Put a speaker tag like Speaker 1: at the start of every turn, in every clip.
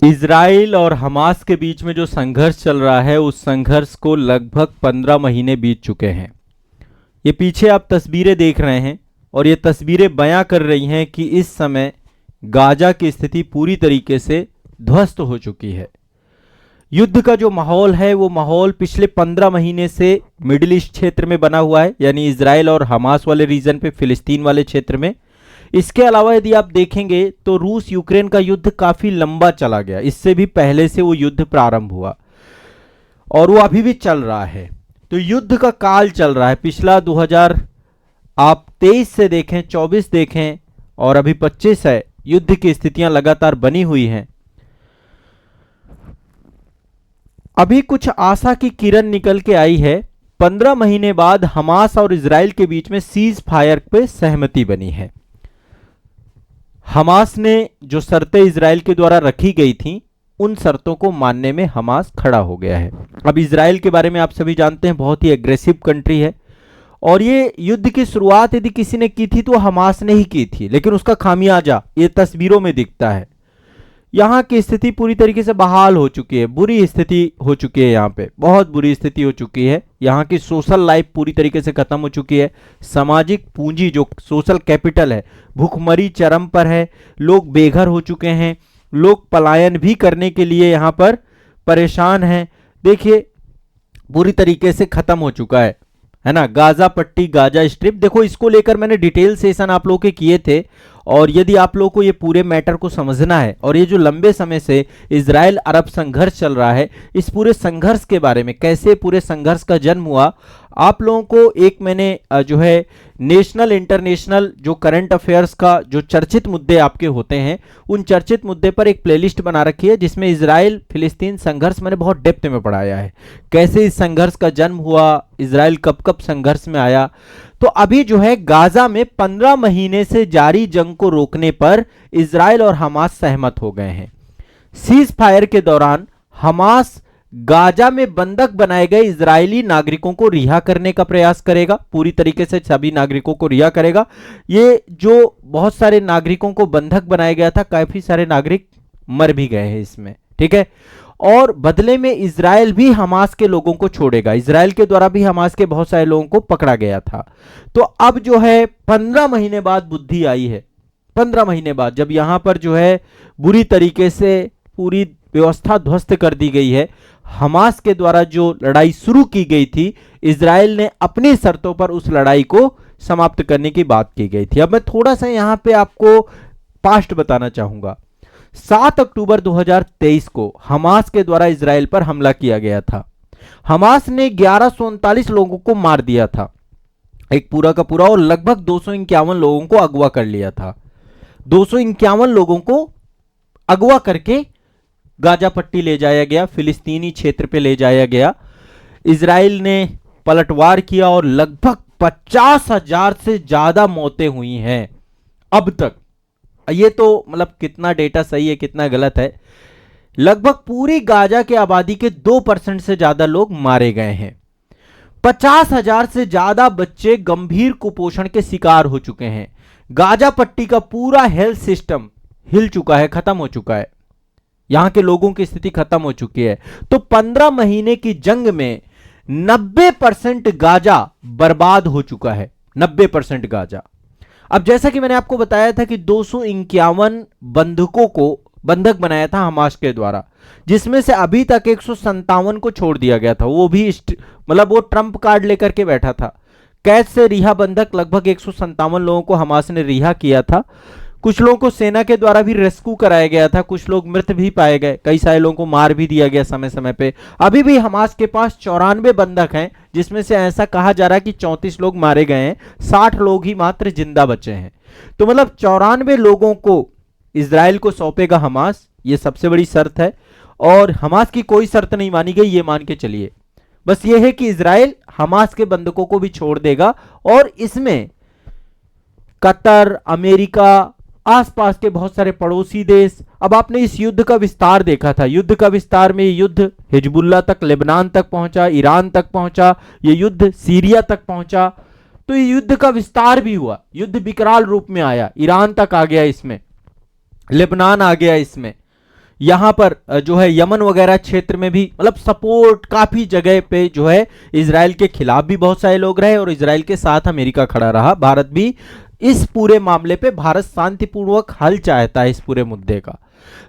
Speaker 1: Israel और Hamas के बीच में जो संघर्ष चल रहा है, उस संघर्ष को लगभग 15 महीने बीत चुके हैं। ये पीछे आप तस्वीरें देख रहे हैं और ये तस्वीरें बयां कर रही हैं कि इस समय गाजा की स्थिति पूरी तरीके से ध्वस्त हो चुकी है। युद्ध का जो माहौल है वो माहौल पिछले 15 महीने से मिडिल ईस्ट क्षेत्र में बना हुआ है, यानी इजराइल और हमास वाले रीजन पे, फिलिस्तीन वाले क्षेत्र में। इसके अलावा यदि आप देखेंगे तो रूस यूक्रेन का युद्ध काफी लंबा चला गया। इससे भी पहले से वो युद्ध प्रारंभ हुआ और वो अभी भी चल रहा है। तो युद्ध का काल चल रहा है। पिछला 2023 से देखें, 24 देखें और अभी 25 है, युद्ध की स्थितियां लगातार बनी हुई हैं। अभी कुछ आशा की किरण निकल के आई है। 15 महीने बाद हमास और इजराइल के बीच में सीज फायर पे सहमति बनी है। हमास ने जो शर्तें इजराइल के द्वारा रखी गई थी, उन शर्तों को मानने में हमास खड़ा हो गया है। अब इजराइल के बारे में आप सभी जानते हैं, बहुत ही एग्रेसिव कंट्री है और ये युद्ध की शुरुआत यदि किसी ने की थी तो हमास ने ही की थी, लेकिन उसका खामियाजा ये तस्वीरों में दिखता है। यहाँ की स्थिति पूरी तरीके से बहाल हो चुकी है, बुरी स्थिति हो चुकी है, यहाँ पे बहुत बुरी स्थिति हो चुकी है। यहाँ की सोशल लाइफ पूरी तरीके से खत्म हो चुकी है। सामाजिक पूंजी जो सोशल कैपिटल है, भूखमरी चरम पर है। लोग बेघर हो चुके हैं, लोग पलायन भी करने के लिए यहाँ पर परेशान हैं। देखिए पूरी तरीके से खत्म हो चुका है ना। गाजा पट्टी, गाजा स्ट्रिप, देखो इसको लेकर मैंने डिटेल सेशन आप लोगों के किए थे और यदि आप लोगों को ये पूरे मैटर को समझना है और ये जो लंबे समय से इजराइल अरब संघर्ष चल रहा है, इस पूरे संघर्ष के बारे में, कैसे पूरे संघर्ष का जन्म हुआ, आप लोगों को एक मैंने जो है नेशनल इंटरनेशनल जो करंट अफेयर्स का जो चर्चित मुद्दे आपके होते हैं, उन चर्चित मुद्दे पर एक प्लेलिस्ट बना रखी है जिसमें इजराइल फिलिस्तीन संघर्ष मैंने बहुत डेप्थ में पढ़ाया है। कैसे इस संघर्ष का जन्म हुआ, इजराइल कब कब संघर्ष में आया। तो अभी जो है गाजा में 15 महीने से जारी जंग को रोकने पर इजराइल और हमास सहमत हो गए हैं। सीज फायर के दौरान हमास गाजा में बंधक बनाए गए इजरायली नागरिकों को रिहा करने का प्रयास करेगा, पूरी तरीके से सभी नागरिकों को रिहा करेगा। ये जो बहुत सारे नागरिकों को बंधक बनाया गया था, काफी सारे नागरिक मर भी गए हैं इसमें, ठीक है। और बदले में इजराइल भी हमास के लोगों को छोड़ेगा। इजराइल के द्वारा भी हमास के बहुत सारे लोगों को पकड़ा गया था। तो अब जो है 15 महीने बाद बुद्धि आई है। 15 महीने बाद जब यहां पर जो है बुरी तरीके से पूरी व्यवस्था ध्वस्त कर दी गई है, हमास के द्वारा जो लड़ाई शुरू की गई थी, इजराइल ने अपनी शर्तों पर उस लड़ाई को समाप्त करने की बात की गई थी। अब मैं थोड़ा सा यहां पे आपको पास्ट बताना चाहूंगा। 7 अक्टूबर 2023 को हमास के द्वारा इजराइल पर हमला किया गया था। हमास ने 1139 लोगों को मार दिया था, एक पूरा का पूरा, और लगभग 251 लोगों को अगवा कर लिया था। 251 लोगों को अगवा करके गाजा पट्टी ले जाया गया, फिलिस्तीनी क्षेत्र पे ले जाया गया। इजराइल ने पलटवार किया और लगभग 50,000 से ज्यादा मौतें हुई हैं अब तक। ये तो मतलब कितना डेटा सही है कितना गलत है। लगभग पूरी गाजा के आबादी के 2% से ज्यादा लोग मारे गए हैं। 50,000 से ज्यादा बच्चे गंभीर कुपोषण के शिकार हो चुके हैं। गाजा पट्टी का पूरा हेल्थ सिस्टम हिल चुका है, खत्म हो चुका है। यहां के लोगों की स्थिति खत्म हो चुकी है। तो 15 महीने की जंग में 90% गाजा बर्बाद हो चुका है। 90% गाजा। अब जैसा कि मैंने आपको बताया था कि 251 बंधकों को बंधक बनाया था हमास के द्वारा, जिसमें से अभी तक 157 को छोड़ दिया गया था। वो भी मतलब वो ट्रंप कार्ड लेकर के बैठा था। कैद से रिहा बंधक लगभग 157 लोगों को हमास ने रिहा किया था। कुछ लोगों को सेना के द्वारा भी रेस्क्यू कराया गया था, कुछ लोग मृत भी पाए गए, कई सारे लोगों को मार भी दिया गया समय समय पे। अभी भी हमास के पास 94 बंधक हैं, जिसमें से ऐसा कहा जा रहा है कि 34 लोग मारे गए हैं, 60 लोग ही मात्र जिंदा बचे हैं। तो मतलब 94 लोगों को इजराइल को सौंपेगा हमास, ये सबसे बड़ी शर्त है। और हमास की कोई शर्त नहीं मानी गई, ये मान के चलिए। बस ये है कि इजराइल हमास के बंधकों को भी छोड़ देगा और इसमें कतर, अमेरिका, आसपास के बहुत सारे पड़ोसी देश। अब आपने इस युद्ध का विस्तार देखा था। युद्ध का विस्तार में युद्ध हिजबुल्लाह तक, लेबनान तक पहुंचा, ईरान तक पहुंचा, ये युद्ध सीरिया तक पहुंचा। तो ये युद्ध का विस्तार भी हुआ, युद्ध विकराल रूप में आया, ईरान तक आ गया, इसमें लेबनान आ गया, इसमें यहाँ पर जो है यमन वगैरह क्षेत्र में भी मतलब सपोर्ट काफी जगह पे जो है इजराइल के खिलाफ भी बहुत सारे लोग रहे और इजराइल के साथ अमेरिका खड़ा रहा। भारत भी इस पूरे मामले पे भारत शांतिपूर्वक हल चाहता है इस पूरे मुद्दे का।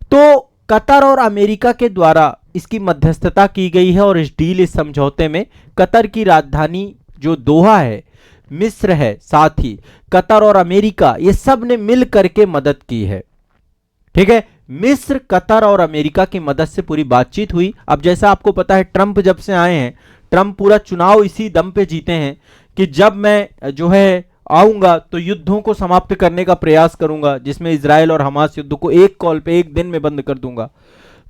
Speaker 1: तो कतर और अमेरिका के द्वारा इसकी मध्यस्थता की गई है और इस डील, इस समझौते में कतर की राजधानी जो दोहा है, मिस्र है, साथ ही कतर और अमेरिका ये सब ने मिल करके मदद की है। ठीक है, मिस्र, कतर और अमेरिका की मदद से पूरी बातचीत हुई। अब जैसा आपको पता है ट्रंप जब से आए हैं, ट्रंप पूरा चुनाव इसी दम पे जीते हैं कि जब मैं जो है आऊंगा तो युद्धों को समाप्त करने का प्रयास करूंगा, जिसमें इजराइल और हमास युद्ध को एक कॉल पे एक दिन में बंद कर दूंगा।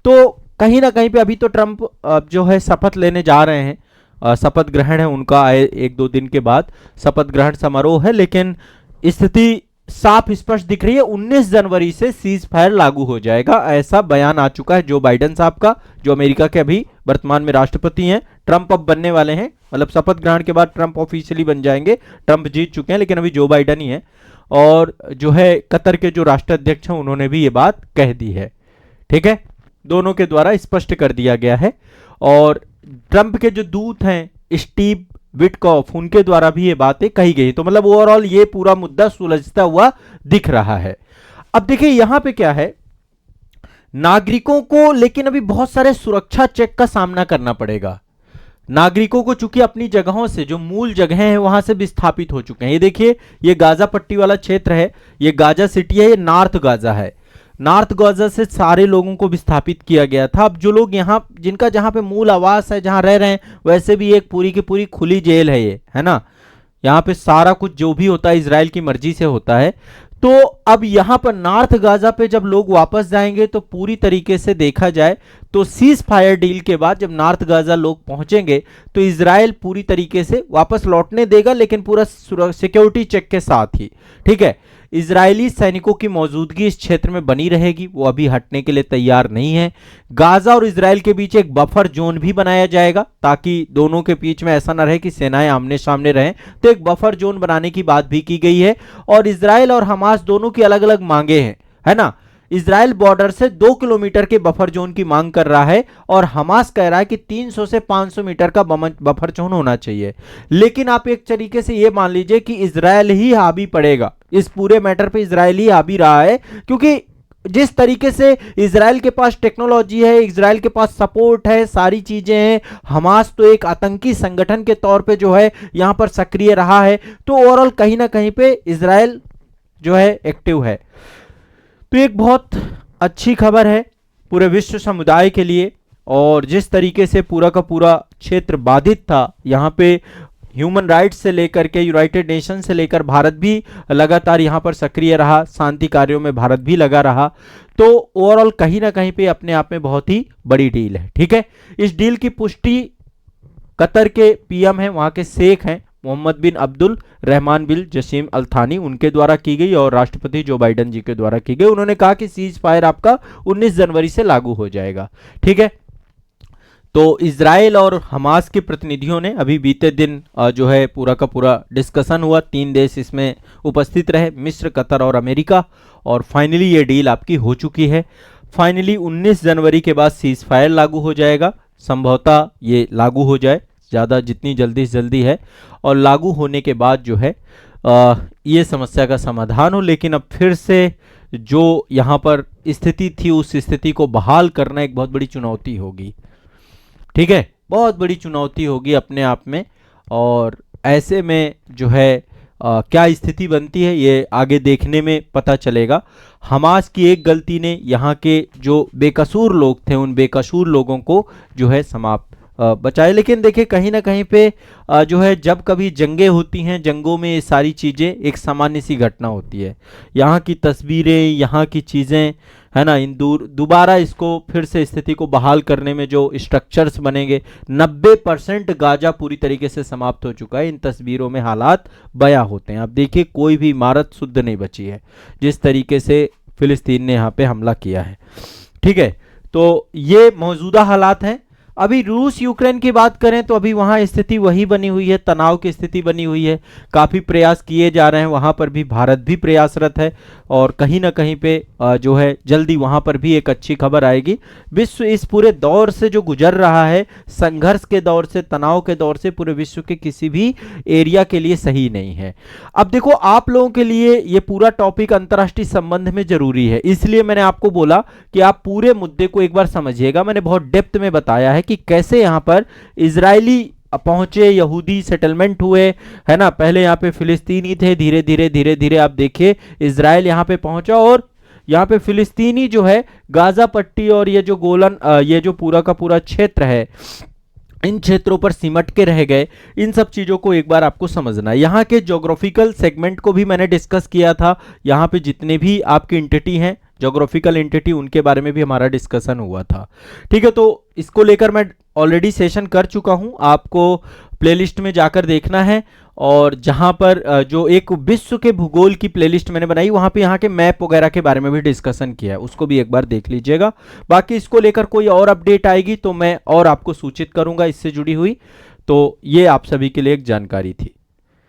Speaker 1: तो कहीं ना कहीं पे अभी तो ट्रंप जो है शपथ लेने जा रहे हैं, शपथ ग्रहण है उनका, आए 1-2 दिन के बाद शपथ ग्रहण समारोह है, लेकिन स्थिति साफ स्पष्ट दिख रही है। 19 जनवरी से सीज फायर लागू हो जाएगा, ऐसा बयान आ चुका है जो बाइडेन साहब का, जो अमेरिका के अभी वर्तमान में राष्ट्रपति हैं। ट्रंप अब बनने वाले हैं, मतलब शपथ ग्रहण के बाद ट्रंप ऑफिशियली बन जाएंगे। ट्रंप जीत चुके हैं लेकिन अभी जो बाइडेन ही है। और जो है कतर के जो राष्ट्राध्यक्ष हैं उन्होंने भी ये बात कह दी है। ठीक है, दोनों के द्वारा स्पष्ट कर दिया गया है। और ट्रंप के जो दूत हैं स्टीव विटकॉफ, उनके द्वारा भी ये बातें कही गई। तो मतलब ओवरऑल ये पूरा मुद्दा सुलझता हुआ दिख रहा है। अब देखिए यहां पे क्या है, नागरिकों को लेकिन अभी बहुत सारे सुरक्षा चेक का सामना करना पड़ेगा। नागरिकों को चूंकि अपनी जगहों से, जो मूल जगह हैं वहां से विस्थापित हो चुके हैं। ये देखिए, ये गाजा पट्टी वाला क्षेत्र है, ये गाजा सिटी है, ये नॉर्थ गाजा है। नॉर्थ गाजा से सारे लोगों को विस्थापित किया गया था। अब जो लोग यहाँ, जिनका जहाँ पे मूल आवास है, जहाँ रह रहे हैं, वैसे भी एक पूरी की पूरी खुली जेल है ये, है ना। यहाँ पे सारा कुछ जो भी होता है इजराइल की मर्जी से होता है। तो अब यहाँ पर नॉर्थ गाजा पे जब लोग वापस जाएंगे तो पूरी तरीके से देखा जाए तो सीज फायर डील के बाद जब नॉर्थ गाजा लोग पहुंचेंगे तो इजराइल पूरी तरीके से वापस लौटने देगा, लेकिन पूरा सिक्योरिटी चेक के साथ ही। ठीक है, इजरायली सैनिकों की मौजूदगी इस क्षेत्र में बनी रहेगी, वो अभी हटने के लिए तैयार नहीं है। गाजा और इजराइल के बीच एक बफर जोन भी बनाया जाएगा ताकि दोनों के बीच में ऐसा ना रहे कि सेनाएं आमने सामने रहें। तो एक बफर जोन बनाने की बात भी की गई है। और इजराइल और हमास दोनों की अलग अलग मांगे हैं, है ना। इजराइल बॉर्डर से 2 किलोमीटर के बफर जोन की मांग कर रहा है और हमास कह रहा है कि 300 से 500 मीटर का बफर जोन होना चाहिए। लेकिन आप एक तरीके से ये मान लीजिए कि इजराइल ही हावी पड़ेगा इस पूरे मैटर पे, इजराइल ही हावी रहा है, क्योंकि जिस तरीके से इजराइल के पास टेक्नोलॉजी है, इजराइल के पास सपोर्ट है, सारी चीजें हैं। हमास तो एक आतंकी संगठन के तौर पे जो है यहां पर सक्रिय रहा है। तो ओवरऑल कहीं ना कहीं पे इजराइल जो है एक्टिव है। तो एक बहुत अच्छी खबर है पूरे विश्व समुदाय के लिए। और जिस तरीके से पूरा का पूरा क्षेत्र बाधित था, यहाँ पे ह्यूमन राइट्स से लेकर के यूनाइटेड नेशन से लेकर भारत भी लगातार यहाँ पर सक्रिय रहा, शांति कार्यों में भारत भी लगा रहा। तो ओवरऑल कहीं ना कहीं पे अपने आप में बहुत ही बड़ी डील है। ठीक है, इस डील की पुष्टि कतर के पीएम हैं, वहाँ के शेख हैं मोहम्मद बिन अब्दुल रहमान बिन जसीम अल थानी, उनके द्वारा की गई और राष्ट्रपति जो बाइडेन जी के द्वारा की गई। उन्होंने कहा कि सीज फायर आपका 19 जनवरी से लागू हो जाएगा। ठीक है, तो इजराइल और हमास के प्रतिनिधियों ने अभी बीते दिन जो है पूरा का पूरा डिस्कशन हुआ। 3 देश इसमें उपस्थित रहे, मिस्र, कतर और अमेरिका। और फाइनली ये डील आपकी हो चुकी है। फाइनली 19 जनवरी के बाद सीज फायर लागू हो जाएगा। संभवतः ये लागू हो जाए, ज़्यादा जितनी जल्दी से जल्दी है, और लागू होने के बाद जो है ये समस्या का समाधान हो। लेकिन अब फिर से जो यहाँ पर स्थिति थी उस स्थिति को बहाल करना एक बहुत बड़ी चुनौती होगी। ठीक है, बहुत बड़ी चुनौती होगी अपने आप में। और ऐसे में जो है क्या स्थिति बनती है ये आगे देखने में पता चलेगा। हमास की एक गलती ने यहाँ के जो बेकसूर लोग थे उन बेकसूर लोगों को जो है समाप्त बचाए। लेकिन देखिए कहीं ना कहीं पे जो है जब कभी जंगें होती हैं, जंगों में ये सारी चीज़ें एक सामान्य सी घटना होती है। यहाँ की तस्वीरें, यहाँ की चीज़ें, है ना, इन दोबारा इसको फिर से स्थिति को बहाल करने में जो स्ट्रक्चर्स बनेंगे, 90% गाजा पूरी तरीके से समाप्त हो चुका है। इन तस्वीरों में हालात बयां होते हैं। अब देखिए कोई भी इमारत शुद्ध नहीं बची है जिस तरीके से फिलिस्तीन ने यहाँ पे हमला किया है। ठीक है, तो ये मौजूदा हालात हैं। अभी रूस यूक्रेन की बात करें तो अभी वहां स्थिति वही बनी हुई है, तनाव की स्थिति बनी हुई है। काफी प्रयास किए जा रहे हैं, वहां पर भी भारत भी प्रयासरत है और कहीं ना कहीं पे जो है जल्दी वहां पर भी एक अच्छी खबर आएगी। विश्व इस पूरे दौर से जो गुजर रहा है, संघर्ष के दौर से, तनाव के दौर से, पूरे विश्व के किसी भी एरिया के लिए सही नहीं है। अब देखो, आप लोगों के लिए ये पूरा टॉपिक अंतर्राष्ट्रीय संबंध में जरूरी है, इसलिए मैंने आपको बोला कि आप पूरे मुद्दे को एक बार समझिएगा। मैंने बहुत डेप्थ में बताया है कि कैसे यहां पर इजरायली पहुंचे, यहूदी सेटलमेंट हुए, है ना। पहले यहाँ पे फिलिस्तीनी थे, धीरे धीरे आप देखिए इजराइल यहाँ पे पहुंचा और यहाँ पे फिलिस्तीनी जो है गाजा पट्टी और ये जो गोलन, ये जो पूरा का पूरा क्षेत्र है, इन क्षेत्रों पर सिमट के रह गए। इन सब चीज़ों को एक बार आपको समझना है। यहाँ के ज्योग्राफिकल सेगमेंट को भी मैंने डिस्कस किया था। यहाँ पे जितने भी आपकी एंटिटी हैं, ज्योग्राफिकल एंटिटी, उनके बारे में भी हमारा डिस्कशन हुआ था। ठीक है, तो इसको लेकर मैं ऑलरेडी सेशन कर चुका हूँ, आपको प्लेलिस्ट में जाकर देखना है। और जहाँ पर जो एक विश्व के भूगोल की प्लेलिस्ट मैंने बनाई, वहाँ पे यहाँ के मैप वगैरह के बारे में भी डिस्कशन किया है, उसको भी एक बार देख लीजिएगा। बाकी इसको लेकर कोई और अपडेट आएगी तो मैं और आपको सूचित करूँगा इससे जुड़ी हुई। तो ये आप सभी के लिए एक जानकारी थी।